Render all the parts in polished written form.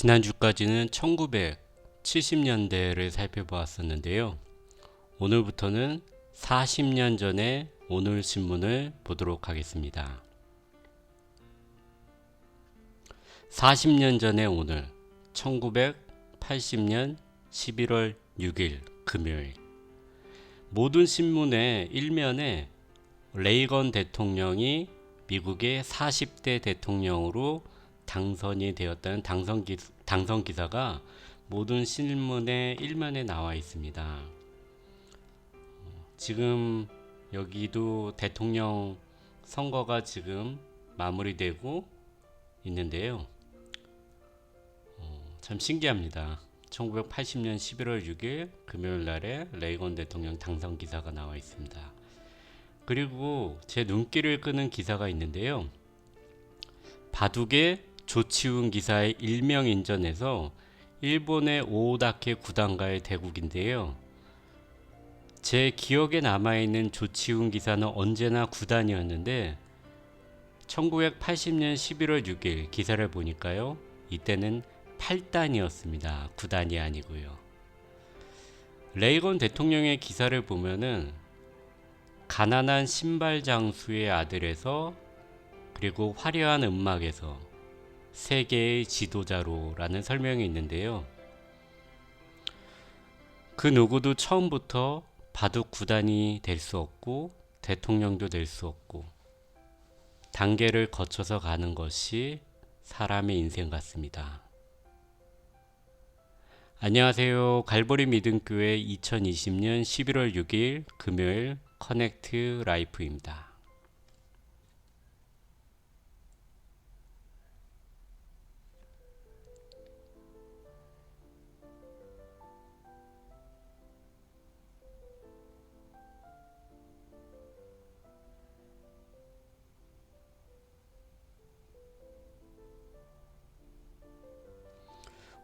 지난주까지는 1970년대를 살펴보았었는데요. 오늘부터는 40년 전의 오늘 신문을 보도록 하겠습니다. 40년 전의 오늘, 1980년 11월 6일 금요일. 모든 신문의 일면에 레이건 대통령이 미국의 40대 대통령으로 당선이 되었다는 당선 기사가 모든 신문의 일면에 나와 있습니다. 지금 여기도 대통령 선거가 지금 마무리되고 있는데요. 참 신기합니다. 1980년 11월 6일 금요일 날에 레이건 대통령 당선 기사가 나와 있습니다. 그리고 제 눈길을 끄는 기사가 있는데요. 바둑의 조치훈 기사의 일명 인전에서 일본의 오다케 구단과의 대국인데요. 제 기억에 남아있는 조치훈 기사는 언제나 9단이었는데 1980년 11월 6일 기사를 보니까요. 이때는 8단이었습니다. 9단이 아니고요. 레이건 대통령의 기사를 보면은 가난한 신발 장수의 아들에서 그리고 화려한 음악에서 세계의 지도자로라는 설명이 있는데요. 그 누구도 처음부터 바둑 구단이 될 수 없고 대통령도 될 수 없고 단계를 거쳐서 가는 것이 사람의 인생 같습니다. 안녕하세요. 갈보리 믿음교회 2020년 11월 6일 금요일 커넥트 라이프입니다.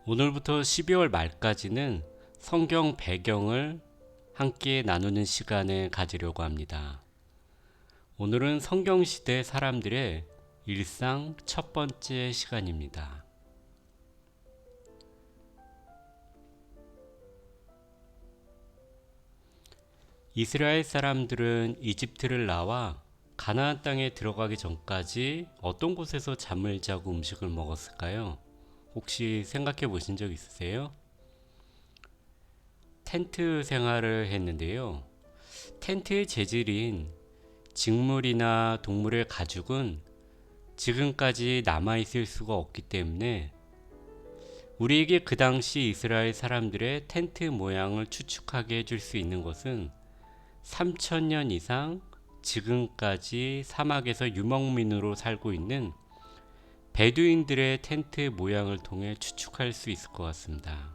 오늘부터 12월 말까지는 성경 배경을 함께 나누는 시간을 가지려고 합니다. 오늘은 성경시대 사람들의 일상 첫 번째 시간입니다. 이스라엘 사람들은 이집트를 나와 가나안 땅에 들어가기 전까지 어떤 곳에서 잠을 자고 음식을 먹었을까요? 혹시 생각해 보신 적 있으세요? 텐트 생활을 했는데요. 텐트의 재질인 직물이나 동물의 가죽은 지금까지 남아있을 수가 없기 때문에 우리에게 그 당시 이스라엘 사람들의 텐트 모양을 추측하게 해줄 수 있는 것은 3000년 이상 지금까지 사막에서 유목민으로 살고 있는 베두인들의 텐트 모양을 통해 추측할 수 있을 것 같습니다.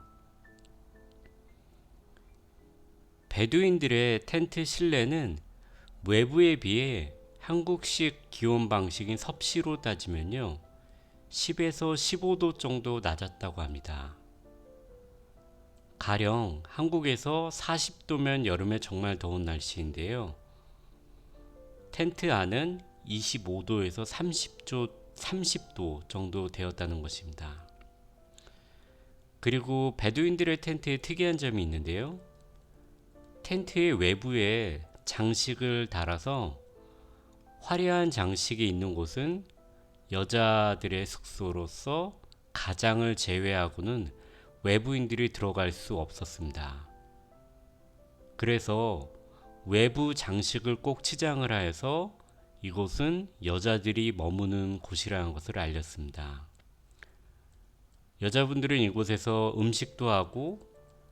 베두인들의 텐트 실내는 외부에 비해 한국식 기온 방식인 섭씨로 따지면요 10에서 15도 정도 낮았다고 합니다. 가령 한국에서 40도면 여름에 정말 더운 날씨인데요. 텐트 안은 25도에서 30도 정도 되었다는 것입니다. 그리고 베두인들의 텐트에 특이한 점이 있는데요. 텐트의 외부에 장식을 달아서 화려한 장식이 있는 곳은 여자들의 숙소로서 가장을 제외하고는 외부인들이 들어갈 수 없었습니다. 그래서 외부 장식을 꼭 치장을 하여서 이곳은 여자들이 머무는 곳이라는 것을 알렸습니다. 여자분들은 이곳에서 음식도 하고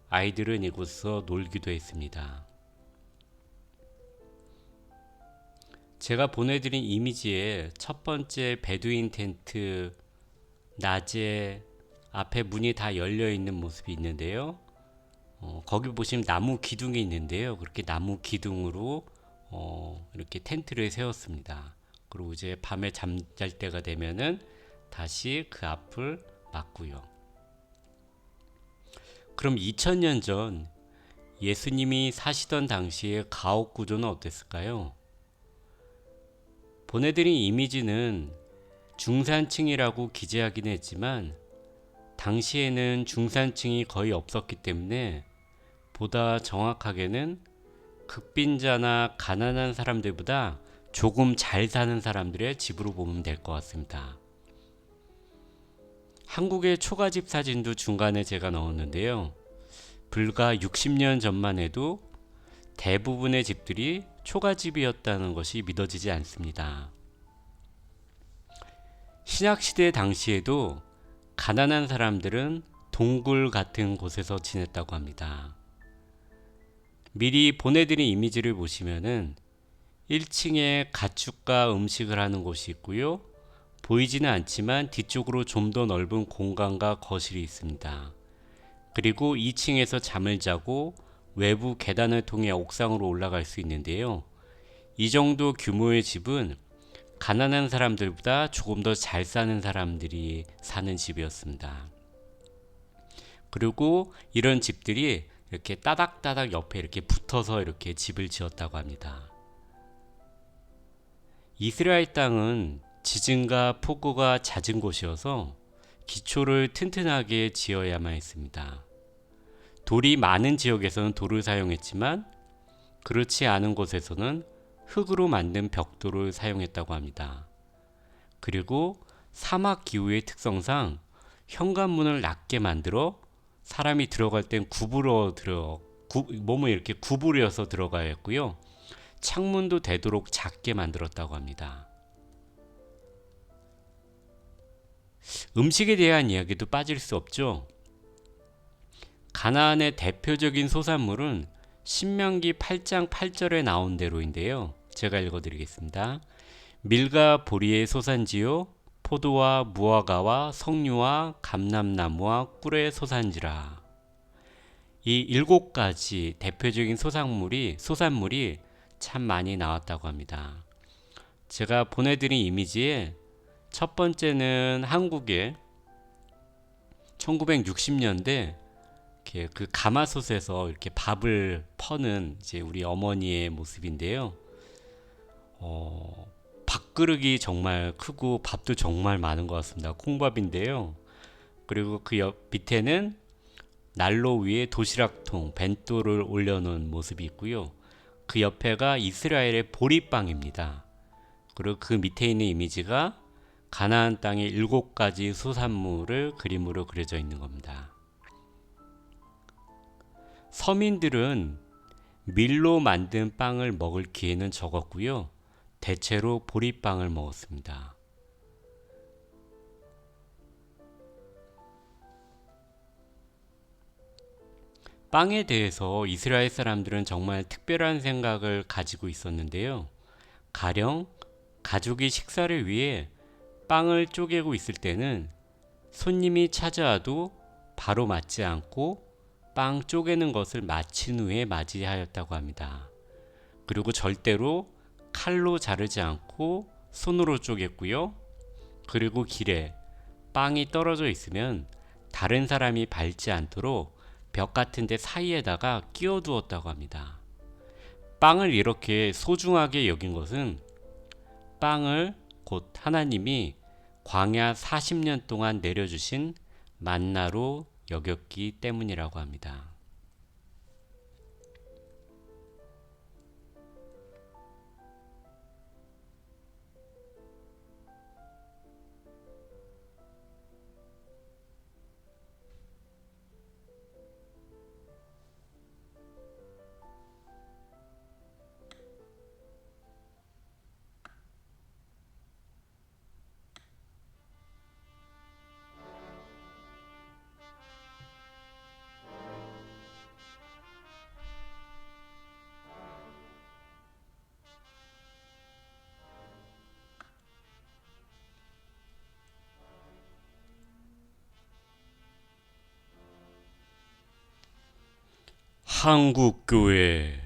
아이들은 이곳에서 놀기도 했습니다. 제가 보내드린 이미지에 첫 번째 베두인 텐트 낮에 앞에 문이 다 열려있는 모습이 있는데요. 거기 보시면 나무 기둥이 있는데요. 그렇게 나무 기둥으로 이렇게 텐트를 세웠습니다. 그리고 이제 밤에 잠잘 때가 되면은 다시 그 앞을 막고요. 그럼 2000년 전 예수님이 사시던 당시의 가옥 구조는 어땠을까요? 보내드린 이미지는 중산층이라고 기재하긴 했지만 당시에는 중산층이 거의 없었기 때문에 보다 정확하게는 극빈자나 가난한 사람들보다 조금 잘 사는 사람들의 집으로 보면 될 것 같습니다. 한국의 초가집 사진도 중간에 제가 넣었는데요. 불과 60년 전만 해도 대부분의 집들이 초가집이었다는 것이 믿어지지 않습니다. 신약시대 당시에도 가난한 사람들은 동굴 같은 곳에서 지냈다고 합니다. 미리 보내드린 이미지를 보시면은 1층에 가축과 음식을 하는 곳이 있고요. 보이지는 않지만 뒤쪽으로 좀 더 넓은 공간과 거실이 있습니다. 그리고 2층에서 잠을 자고 외부 계단을 통해 옥상으로 올라갈 수 있는데요. 이 정도 규모의 집은 가난한 사람들보다 조금 더 잘 사는 사람들이 사는 집이었습니다. 그리고 이런 집들이 이렇게 따닥따닥 옆에 이렇게 붙어서 이렇게 집을 지었다고 합니다. 이스라엘 땅은 지진과 폭우가 잦은 곳이어서 기초를 튼튼하게 지어야만 했습니다. 돌이 많은 지역에서는 돌을 사용했지만 그렇지 않은 곳에서는 흙으로 만든 벽돌을 사용했다고 합니다. 그리고 사막 기후의 특성상 현관문을 낮게 만들어 사람이 들어갈 땐 몸을 이렇게 구부려서 들어가야 했고요. 창문도 되도록 작게 만들었다고 합니다. 음식에 대한 이야기도 빠질 수 없죠. 가나안의 대표적인 소산물은 신명기 8장 8절에 나온 대로인데요. 제가 읽어드리겠습니다. 밀과 보리의 소산지요 포도와 무화과와 석류와 감람나무와 꿀의 소산지라. 이 7가지 대표적인 소산물이 참 많이 나왔다고 합니다. 제가 보내드린 이미지에 첫 번째는 한국의 1960년대 그 가마솥에서 이렇게 밥을 퍼는 이제 우리 어머니의 모습인데요. 밥그릇이 정말 크고 밥도 정말 많은 것 같습니다. 콩밥인데요. 그리고 그 밑에는 난로 위에 도시락통, 벤또를 올려놓은 모습이 있고요. 그 옆에가 이스라엘의 보리빵입니다. 그리고 그 밑에 있는 이미지가 가나안 땅의 7가지 소산물을 그림으로 그려져 있는 겁니다. 서민들은 밀로 만든 빵을 먹을 기회는 적었고요. 대체로 보리빵을 먹었습니다. 빵에 대해서 이스라엘 사람들은 정말 특별한 생각을 가지고 있었는데요. 가령 가족이 식사를 위해 빵을 쪼개고 있을 때는 손님이 찾아와도 바로 맞지 않고 빵 쪼개는 것을 마친 후에 맞이하였다고 합니다. 그리고 절대로 칼로 자르지 않고 손으로 쪼갰고요. 그리고 길에 빵이 떨어져 있으면 다른 사람이 밟지 않도록 벽 같은 데 사이에다가 끼워 두었다고 합니다. 빵을 이렇게 소중하게 여긴 것은 빵을 곧 하나님이 광야 40년 동안 내려주신 만나로 여겼기 때문이라고 합니다. 한국교회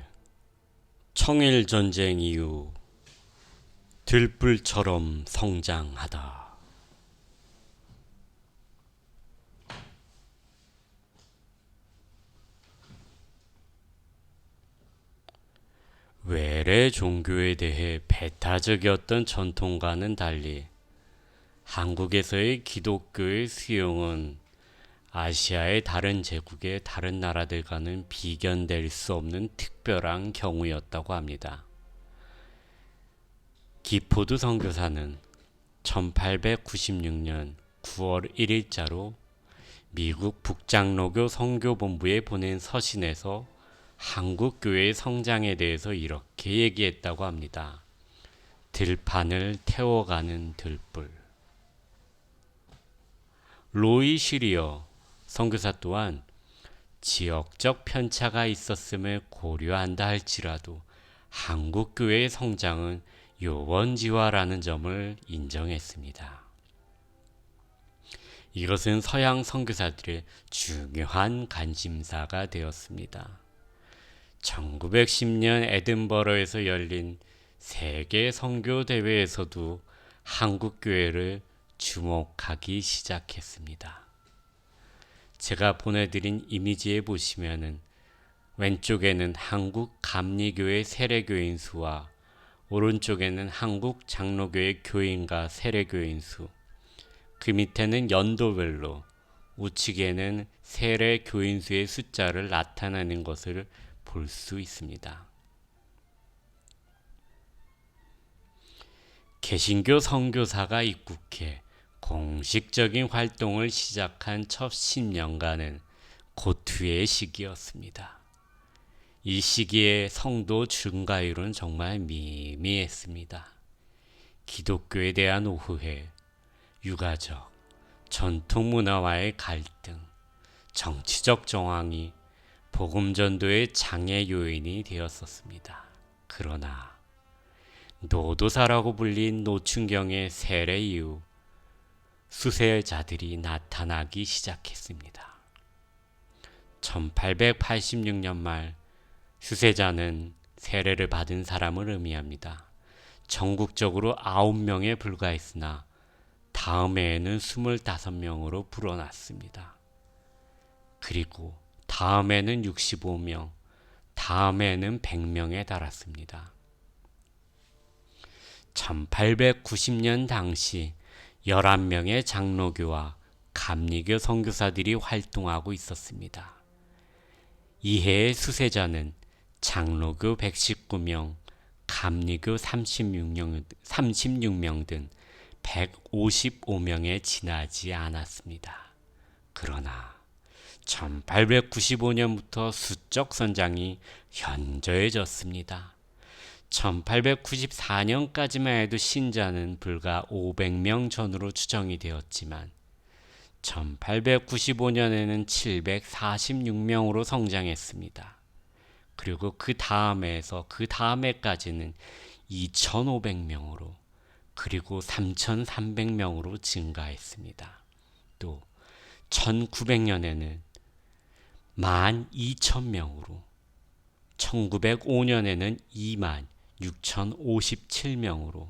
청일전쟁 이후 들불처럼 성장하다. 외래 종교에 대해 배타적이었던 전통과는 달리 한국에서의 기독교의 수용은 아시아의 다른 제국의 다른 나라들과는 비견될 수 없는 특별한 경우였다고 합니다. 기포드 선교사는 1896년 9월 1일자로 미국 북장로교 선교본부에 보낸 서신에서 한국 교회의 성장에 대해서 이렇게 얘기했다고 합니다. 들판을 태워가는 들불. 로이 시리어 선교사 또한 지역적 편차가 있었음을 고려한다 할지라도 한국 교회의 성장은 요원지화라는 점을 인정했습니다. 이것은 서양 선교사들의 중요한 관심사가 되었습니다. 1910년 에든버러에서 열린 세계 선교 대회에서도 한국 교회를 주목하기 시작했습니다. 제가 보내드린 이미지에 보시면은 왼쪽에는 한국 감리교회 세례교인 수와 오른쪽에는 한국 장로교회 교인과 세례교인 수, 그 밑에는 연도별로 우측에는 세례 교인 수의 숫자를 나타내는 것을 볼 수 있습니다. 개신교 선교사가 입국해 공식적인 활동을 시작한 첫 10년간은 고투의 시기였습니다. 이 시기에 성도 증가율은 정말 미미했습니다. 기독교에 대한 오해, 유가적, 전통 문화와의 갈등, 정치적 정황이 복음 전도의 장애 요인이 되었었습니다. 그러나 노도사라고 불린 노춘경의 세례 이후 수세자들이 나타나기 시작했습니다. 1886년 말 수세자는 세례를 받은 사람을 의미합니다. 전국적으로 9명에 불과했으나 다음 해에는 25명으로 불어났습니다. 그리고 다음 해는 65명, 다음 해는 100명에 달았습니다. 1890년 당시 11명의 장로교와 감리교 선교사들이 활동하고 있었습니다. 이해의 수세자는 장로교 119명, 감리교 36명 등 155명에 지나지 않았습니다. 그러나 1895년부터 수적 선장이 현저해졌습니다. 1894년까지만 해도 신자는 불과 500명 전후로 추정이 되었지만 1895년에는 746명으로 성장했습니다. 그리고 그 다음에서 그 다음 해까지는 2500명으로 그리고 3300명으로 증가했습니다. 또 1900년에는 12,000명으로 1905년에는 26,057명으로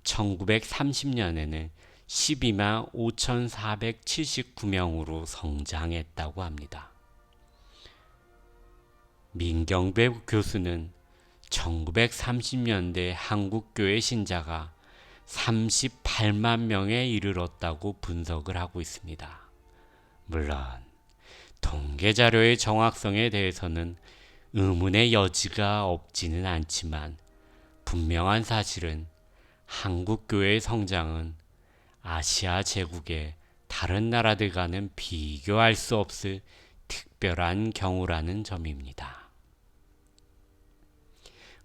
1930년에는 125,479명으로 성장했다고 합니다. 민경배 교수는 1930년대 한국교회 신자가 38만 명에 이르렀다고 분석을 하고 있습니다. 물론 통계자료의 정확성에 대해서는 의문의 여지가 없지는 않지만 분명한 사실은 한국교회의 성장은 아시아 제국의 다른 나라들과는 비교할 수 없을 특별한 경우라는 점입니다.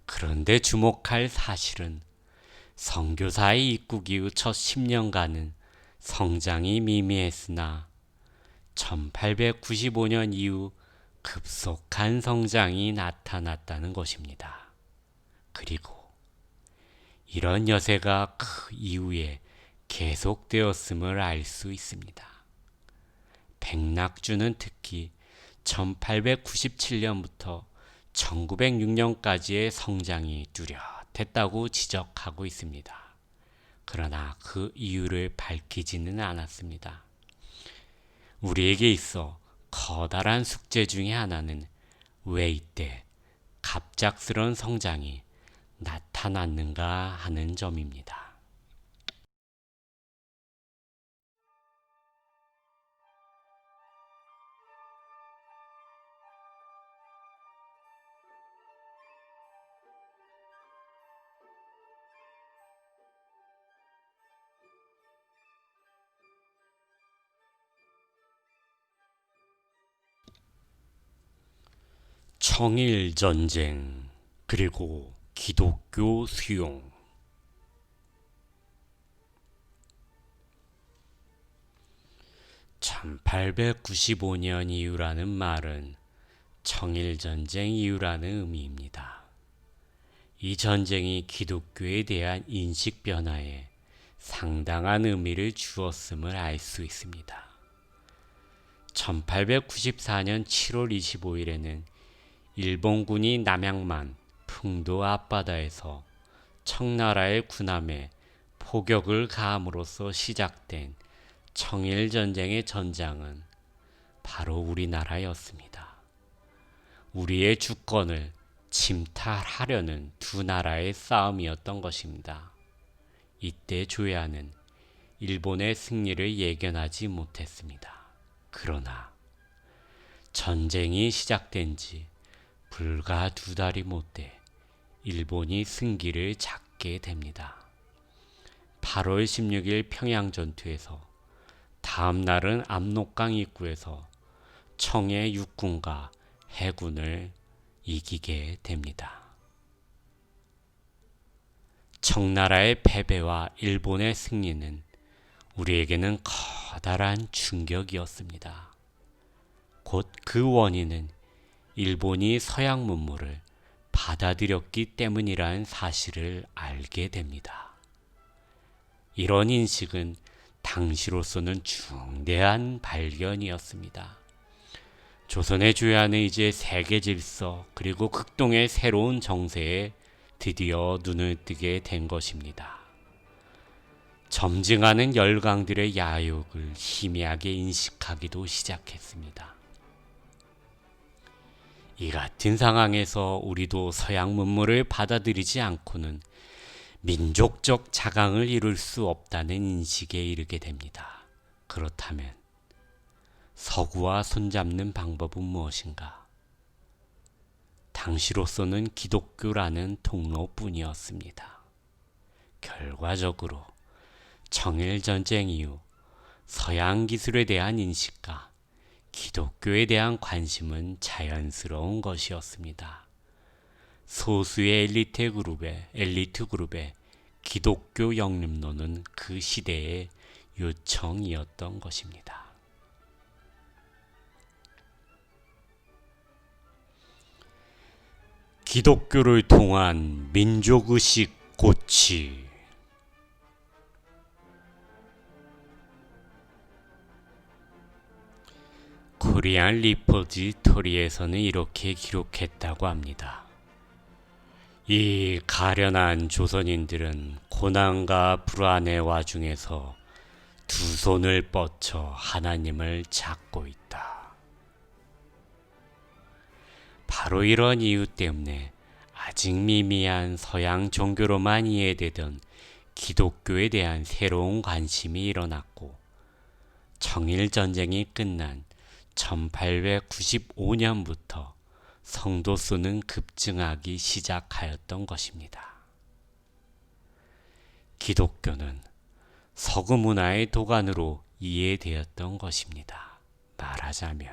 그런데 주목할 사실은 선교사의 입국 이후 첫 10년간은 성장이 미미했으나 1895년 이후 급속한 성장이 나타났다는 것입니다. 그리고 이런 여세가 그 이후에 계속되었음을 알 수 있습니다. 백낙주는 특히 1897년부터 1906년까지의 성장이 뚜렷했다고 지적하고 있습니다. 그러나 그 이유를 밝히지는 않았습니다. 우리에게 있어 커다란 숙제 중의 하나는 왜 이때 갑작스런 성장이 나타났는가 하는 점입니다. 청일전쟁 그리고 기독교 수용. 1895년 이후라는 말은 청일전쟁 이후라는 의미입니다. 이 전쟁이 기독교에 대한 인식 변화에 상당한 의미를 주었음을 알 수 있습니다. 1894년 7월 25일에는 일본군이 남양만 풍도 앞바다에서 청나라의 군함에 포격을 가함으로써 시작된 청일전쟁의 전장은 바로 우리나라였습니다. 우리의 주권을 침탈하려는 두 나라의 싸움이었던 것입니다. 이때 조야는 일본의 승리를 예견하지 못했습니다. 그러나 전쟁이 시작된 지 불과 2달이 못돼 일본이 승기를 잡게 됩니다. 8월 16일 평양전투에서 다음 날은 압록강 입구에서 청해 육군과 해군을 이기게 됩니다. 청나라의 패배와 일본의 승리는 우리에게는 커다란 충격이었습니다. 곧 그 원인은 일본이 서양 문물을 받아들였기 때문이라는 사실을 알게 됩니다. 이런 인식은 당시로서는 중대한 발견이었습니다. 조선의 조야는 이제 세계 질서 그리고 극동의 새로운 정세에 드디어 눈을 뜨게 된 것입니다. 점증하는 열강들의 야욕을 희미하게 인식하기도 시작했습니다. 이 같은 상황에서 우리도 서양 문물을 받아들이지 않고는 민족적 자강을 이룰 수 없다는 인식에 이르게 됩니다. 그렇다면 서구와 손잡는 방법은 무엇인가? 당시로서는 기독교라는 통로뿐이었습니다. 결과적으로 청일전쟁 이후 서양 기술에 대한 인식과 기독교에 대한 관심은 자연스러운 것이었습니다. 소수의 엘리트 그룹의 기독교 영림론은 그 시대의 요청이었던 것입니다. 기독교를 통한 민족의식 고취. 코리안 리포지토리에서는 이렇게 기록했다고 합니다. 이 가련한 조선인들은 고난과 불안의 와중에서 두 손을 뻗쳐 하나님을 찾고 있다. 바로 이런 이유 때문에 아직 미미한 서양 종교로만 이해되던 기독교에 대한 새로운 관심이 일어났고 청일전쟁이 끝난 1895년부터 성도 수는 급증하기 시작하였던 것입니다. 기독교는 서구 문화의 도가니로 이해되었던 것입니다. 말하자면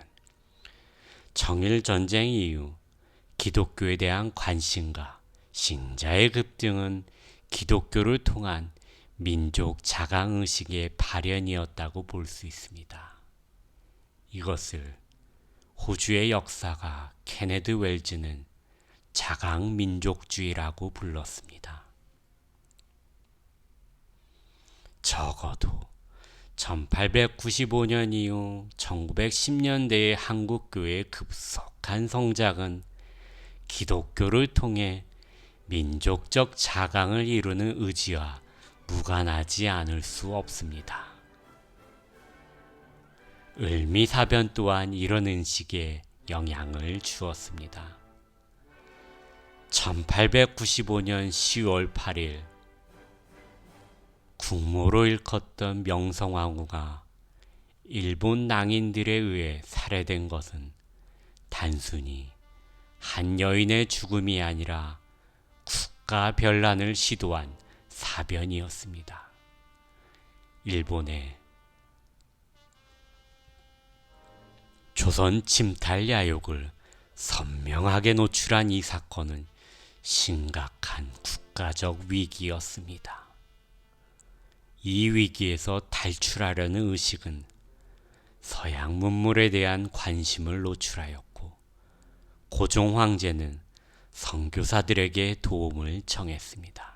청일전쟁 이후 기독교에 대한 관심과 신자의 급증은 기독교를 통한 민족 자강의식의 발현이었다고 볼 수 있습니다. 이것을 호주의 역사가 케네드 웰즈는 자강민족주의라고 불렀습니다. 적어도 1895년 이후 1910년대의 한국교회의 급속한 성장은 기독교를 통해 민족적 자강을 이루는 의지와 무관하지 않을 수 없습니다. 을미사변 또한 이런 인식에 영향을 주었습니다. 1895년 10월 8일 국모로 일컫던 명성황후가 일본 낭인들에 의해 살해된 것은 단순히 한 여인의 죽음이 아니라 국가 변란을 시도한 사변이었습니다. 일본의 조선 침탈 야욕을 선명하게 노출한 이 사건은 심각한 국가적 위기였습니다. 이 위기에서 탈출하려는 의식은 서양 문물에 대한 관심을 노출하였고, 고종 황제는 선교사들에게 도움을 청했습니다.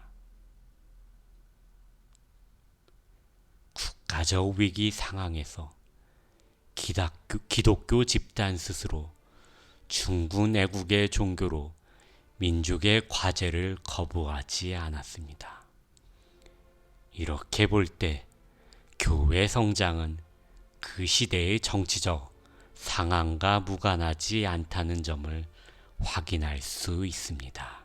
국가적 위기 상황에서 기독교 집단 스스로 중국 내국의 종교로 민족의 과제를 거부하지 않았습니다. 이렇게 볼 때 교회 성장은 그 시대의 정치적 상황과 무관하지 않다는 점을 확인할 수 있습니다.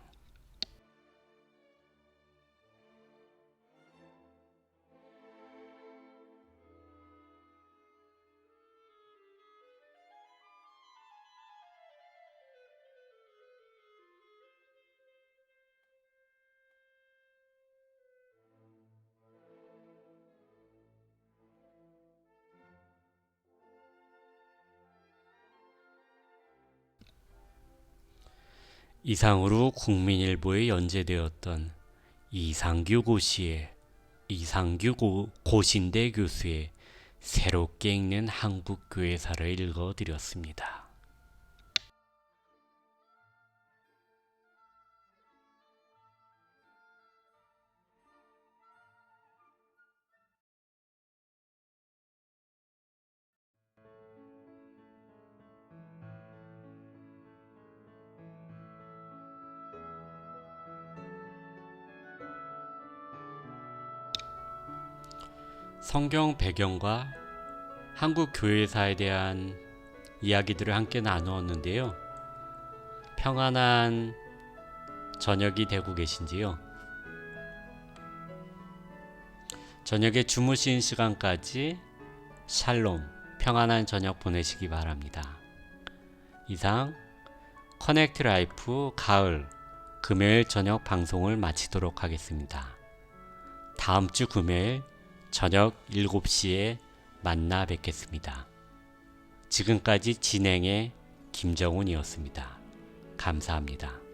이상으로 국민일보에 연재되었던 이상규 고신대 교수의 새롭게 읽는 한국교회사를 읽어드렸습니다. 성경 배경과 한국 교회사에 대한 이야기들을 함께 나누었는데요. 평안한 저녁이 되고 계신지요? 저녁에 주무신 시간까지 샬롬, 평안한 저녁 보내시기 바랍니다. 이상 커넥트 라이프 가을 금요일 저녁 방송을 마치도록 하겠습니다. 다음 주 금요일 저녁 7시에 만나 뵙겠습니다. 지금까지 진행의 김정훈이었습니다. 감사합니다.